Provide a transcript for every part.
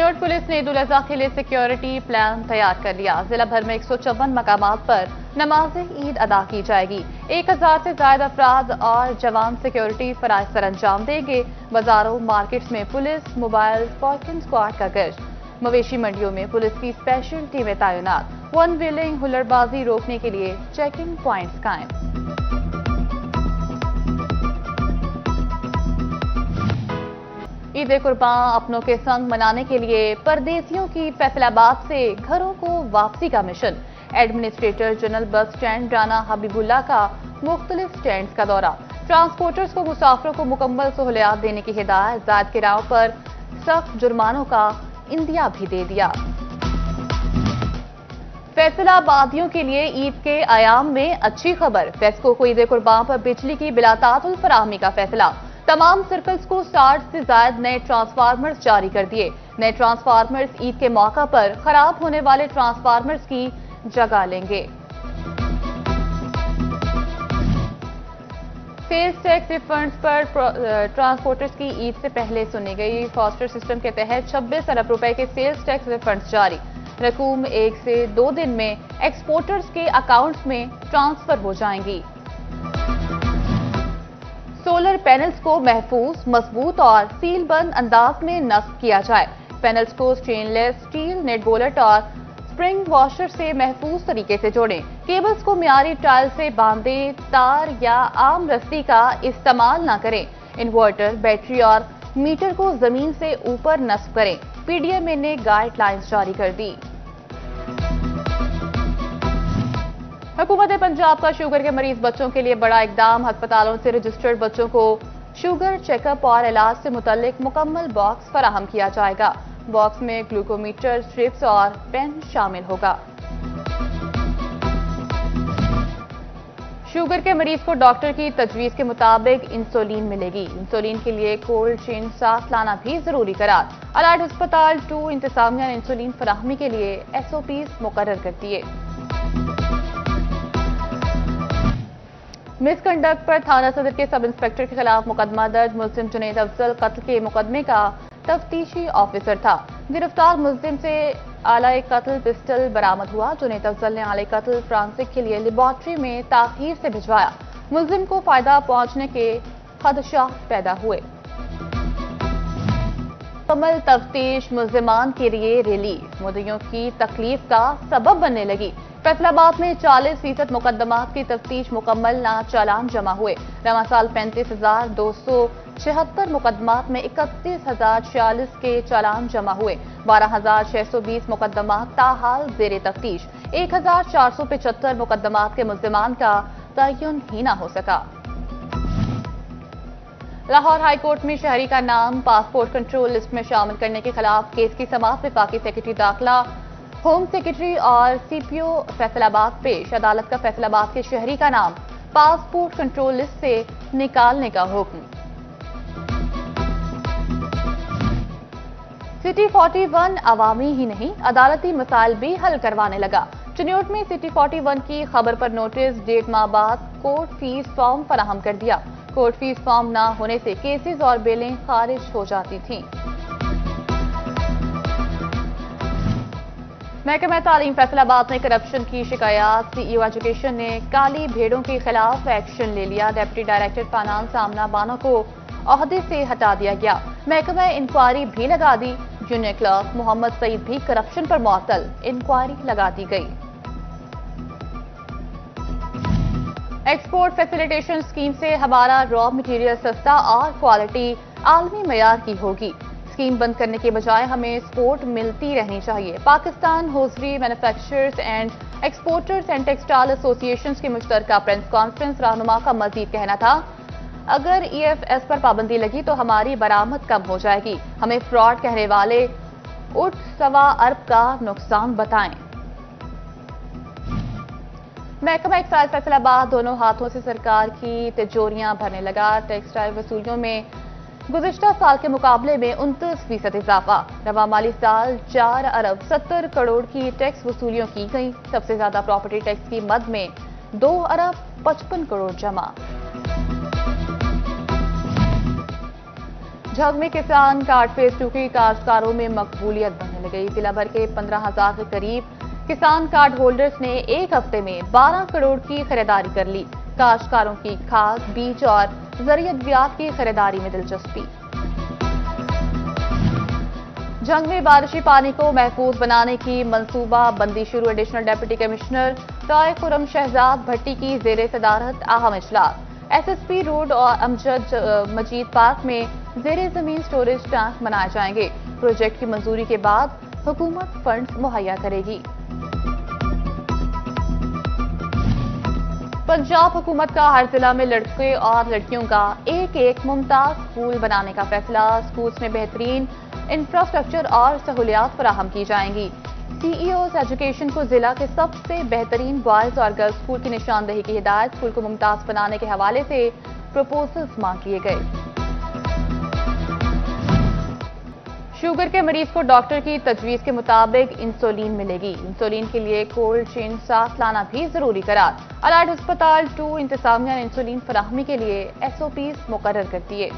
चिन्नौट police ने ईद उल अजहा के लिए सिक्योरिटी प्लान तैयार कर लिया। जिला भर में 154 मकामात पर नमाज ईद अदा की जाएगी। 1000 से ज्यादा अफराद और जवान सिक्योरिटी फराइज सर अंजाम देंगे। बाजारों, मार्केट्स में पुलिस, मोबाइल स्पॉटिंग स्क्वाड का गश्त। मवेशी मंडियों में पुलिस की स्पेशल टीमें तैनात। वन व्हीलिंग, हुल्लड़बाजी रोकने के लिए चेकिंग प्वाइंट्स कायम। ईद कुर्बान अपनों के संग मनाने के लिए परदेसियों की फैसलाबाद से घरों को वापसी का mission. Administrator general bus stand Rana Habibullah का मुख्तलिफ स्टैंड्स का दौरा। ट्रांसपोर्टर्स को मुसाफिरों को मुकम्मल सहूलियात देने की हिदायत। ज़ायद किरायों पर सख्त जुर्मानों का इंदिया भी दे दिया। फैसलाबादियों के लिए ईद के आयाम में अच्छी खबर। फेस्को को ईद कुर्बान पर बिजली की बिलातातुल फराहमी का फैसला। तमाम सर्कल्स को 60 से ज्यादा नए ट्रांसफार्मर्स जारी कर दिए। नए ट्रांसफार्मर्स ईद के मौका पर खराब होने वाले ट्रांसफार्मर्स की जगह लेंगे। सेल्स टैक्स रिफंड्स पर ट्रांसपोर्टर्स की ईद से पहले सुनी गई। फॉस्टर सिस्टम के तहत 26 अरब रुपए के सेल्स टैक्स रिफंड्स जारी। रकूम 1 से 2 दिन में एक्सपोर्टर्स के अकाउंट्स में ट्रांसफर हो जाएंगी। सोलर पैनल्स को महफूज, मजबूत और सील बंद अंदाज में नस्ब किया जाए। पैनल्स को स्टेनलेस स्टील नेट बोलट और स्प्रिंग वॉशर से महफूज तरीके से जोड़ें। केबल्स को मियारी टाइल से बांधें। तार या आम रस्सी का इस्तेमाल न करें। इन्वर्टर, बैटरी और मीटर को जमीन से ऊपर नस्ब करें। पीडीएमए ने गाइडलाइंस जारी कर दी। हुकूमत पंजाब का शुगर के मरीज बच्चों के लिए बड़ा इकदाम। अस्पतालों से रजिस्टर्ड बच्चों को शुगर चेकअप और इलाज से मुतल्लिक मुकम्मल बॉक्स फराहम किया जाएगा। बॉक्स में ग्लूकोमीटर, स्ट्रिप्स और पेन शामिल होगा। शुगर के मरीज को डॉक्टर की तजवीज के मुताबिक इंसुलिन मिलेगी। इंसुलिन के लिए कोल्ड चेन साथ लाना भी जरूरी करार। अलाइड अस्पताल 2 इंतजामिया ने इंसुलिन फराहमी के लिए SOPs मुकर्रर कर दिए। मिसकंडक्ट पर थाना सदर के सब इंस्पेक्टर के खिलाफ मुकदमा दर्ज। मुल्जिम जुनैद अफजल कत्ल के मुकदमे का तफ्तीशी ऑफिसर था। गिरफ्तार मुल्जिम से आला कत्ल पिस्टल बरामद हुआ। जुनैद अफजल ने आला कत्ल फ्रांसिक के लिए लेबॉर्ट्री में ताखीर से भिजवाया। मुल्जिम को फायदा पहुंचने के खदशा पैदा हुए। मुकम्मल तफ्तीश मुल्जिमान के लिए रिलीफ। मुद्दइयों की तकलीफ का सबब बनने लगी। फैसलाबाद में 40% मुकदमात की तफ्तीश मुकम्मल, ना चालान जमा हुए। रवा साल 35,276 मुकदमात में 31,046 के चालान जमा हुए। 12,620 मुकदमात ताहाल जेर तफ्तीश। 1,475 मुकदमात के मुल्जिमान का तयन ही ना हो सका। लाहौर हाई कोर्ट में शहरी का नाम पासपोर्ट कंट्रोल लिस्ट में शामिल करने के खिलाफ केस की समाअत। वफाकी सेक्रेटरी दाखिला, होम सेक्रेटरी और CPO फैसलाबाद पेश। अदालत का फैसलाबाद के शहरी का नाम पासपोर्ट कंट्रोल लिस्ट से निकालने का हुक्म। सिटी 41 अवामी ही नहीं, अदालती मसाइल भी हल करवाने लगा। चिन्नौट में सिटी 41 की खबर पर नोटिस, 1.5 माह बाद कोर्ट फीस फॉर्म फराहम कर दिया। कोर्ट फीस फॉर्म न होने से केसेस और बेलें खारिज हो जाती थीं। महकमा तालीम फैसलाबाद में करप्शन की शिकायत। CEO एजुकेशन ने काली भेड़ों के खिलाफ एक्शन ले लिया। डेप्यूटी डायरेक्टर फाइनेंस आमना बानो को ओहदे से हटा दिया गया। महकमा इंक्वायरी भी लगा दी। जूनियर क्लर्क मोहम्मद सईद भी करप्शन पर मुअत्तल। इंक्वायरी लगा दी गई। एक्सपोर्ट फैसिलिटेशन स्कीम से हमारा रॉ मटेरियल सस्ता और क्वालिटी आलमी मयार की होगी। स्कीम बंद करने के बजाय हमें सपोर्ट मिलती रहनी चाहिए। Pakistan hosiery manufacturers and exporters and textile association की मुश्तरका प्रेस कॉन्फ्रेंस रहनुमा का मजीद कहना था, अगर EFS पर पाबंदी लगी तो हमारी बरामद कम हो जाएगी। हमें फ्रॉड कहने वाले 8.25 अरब का नुकसान बताएं। महकमा एक्साइज फैसलाबाद दोनों हाथों से सरकार की तिजोरियां भरने लगा। टेक्सटाइल वसूलियों में गुज़िश्ता साल के मुकाबले में 29% इजाफा। रवा माली साल 4 अरब 70 करोड़ की टैक्स वसूलियों की गई। सबसे ज्यादा प्रॉपर्टी टैक्स की मद में 2 अरब 55 करोड़ जमा। झंग में किसान कार्ड फेज 2 की काश्तकारों में मकबूलियत बढ़ने लगी। जिला भर के 15,000 के करीब किसान कार्ड होल्डर्स ने एक हफ्ते में 12 करोड़ की खरीदारी कर ली। काश्तकारों की खाद, बीज और ज़रियत ब्याज की खरीदारी में दिलचस्पी। झंग में बारिशी पानी को महफूज बनाने की मंसूबा बंदी शुरू। एडिशनल डिप्टी कमिश्नर राय खुरम शहजाद भट्टी की ज़ेरे सदारत अहम इजलास। एसएसपी रोड और अमजद मजीद पार्क में ज़ेरे ज़मीन स्टोरेज टैंक बनाए जाएंगे। प्रोजेक्ट की मंजूरी के बाद हुकूमत फंड्स मुहैया करेगी। पंजाब हुकूमत का हर जिला में लड़के और लड़कियों का एक मुमताज स्कूल बनाने का फैसला। स्कूल्स में बेहतरीन इंफ्रास्ट्रक्चर और सहूलियात फराहम की जाएंगी। सीईओ एजुकेशन को जिला के सबसे बेहतरीन बॉयज और गर्ल्स स्कूल की निशानदेही की हिदायत। स्कूल को मुमताज बनाने के हवाले से प्रपोजल्स मांग लिए गए। शुगर के मरीज को डॉक्टर की तजवीज के मुताबिक इंसुलिन मिलेगी। इंसुलिन के लिए कोल्ड चेन साथ लाना भी जरूरी करार। अलाइड अस्पताल 2 इंतजामिया ने इंसुलिन फराहमी के लिए SOPs मुकर्रर कर दिए।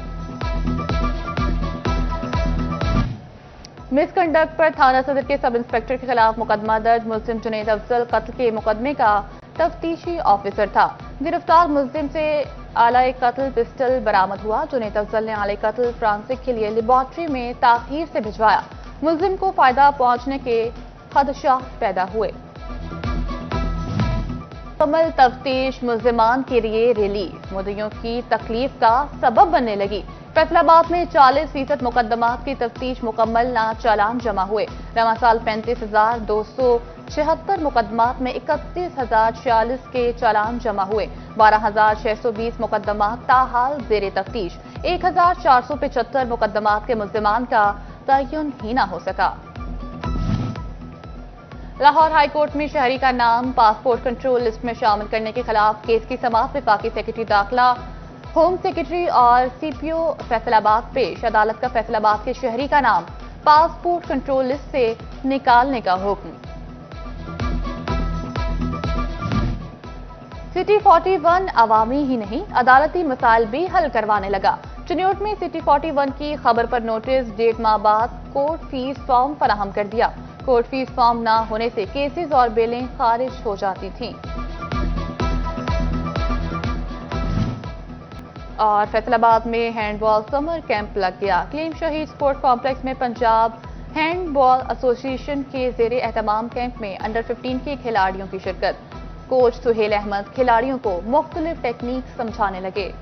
मिसकंडक्ट पर थाना सदर के सब इंस्पेक्टर के खिलाफ मुकदमा दर्ज। मुल्जिम जुनैद अफजल कत्ल के मुकदमे का तफ्तीशी ऑफिसर था। गिरफ्तार मुल्जिम से आला कत्ल पिस्टल बरामद हुआ। जुनैद अफजल ने आला कत्ल फ्रांसिक के लिए लेबॉर्ट्री में ताखीर से भिजवाया। मुल्जिम को फायदा पहुंचने के खदशात पैदा हुए। मुकम्मल तफ्तीश मुल्जिमान के लिए रिलीफ। मुद्दइयों की तकलीफ का सबब बनने लगी। फैसलाबाद में 40% मुकदमात की तफ्तीश मुकम्मल, ना चालान जमा हुए। रवा साल 35,276 मुकदमात में 31,046 के चालान जमा हुए। 12,620 मुकदमात ताहाल जेरे तफ्तीश। 1,475 मुकदमात के मुल्जिमान का तयन ही ना हो सका। लाहौर हाई कोर्ट में शहरी का नाम पासपोर्ट कंट्रोल लिस्ट में शामिल करने के खिलाफ केस की समाअत। वफाकी सेक्रेटरी दाखिला, होम सेक्रेटरी और CPO फैसलाबाद पेश। अदालत का फैसलाबाद के शहरी का नाम पासपोर्ट कंट्रोल लिस्ट से निकालने का हुक्म। सिटी 41 अवामी ही नहीं, अदालती मसाइल भी हल करवाने लगा। चिन्योट में सिटी 41 की खबर पर नोटिस, 1.5 माह बाद कोर्ट फीस फॉर्म फराहम कर दिया। कोर्ट फीस फॉर्म न होने से केसेस और बेलें खारिज हो जाती थीं। और फैसलाबाद में हैंडबॉल समर कैंप लग गया। क्लीन शहीद स्पोर्ट्स कॉम्प्लेक्स में पंजाब हैंडबॉल एसोसिएशन के ज़ेरे एहतमाम कैंप में अंडर 15 के खिलाड़ियों की शिरकत। कोच सुहेल अहमद खिलाड़ियों को मुख्तलिफ टेक्निक समझाने लगे।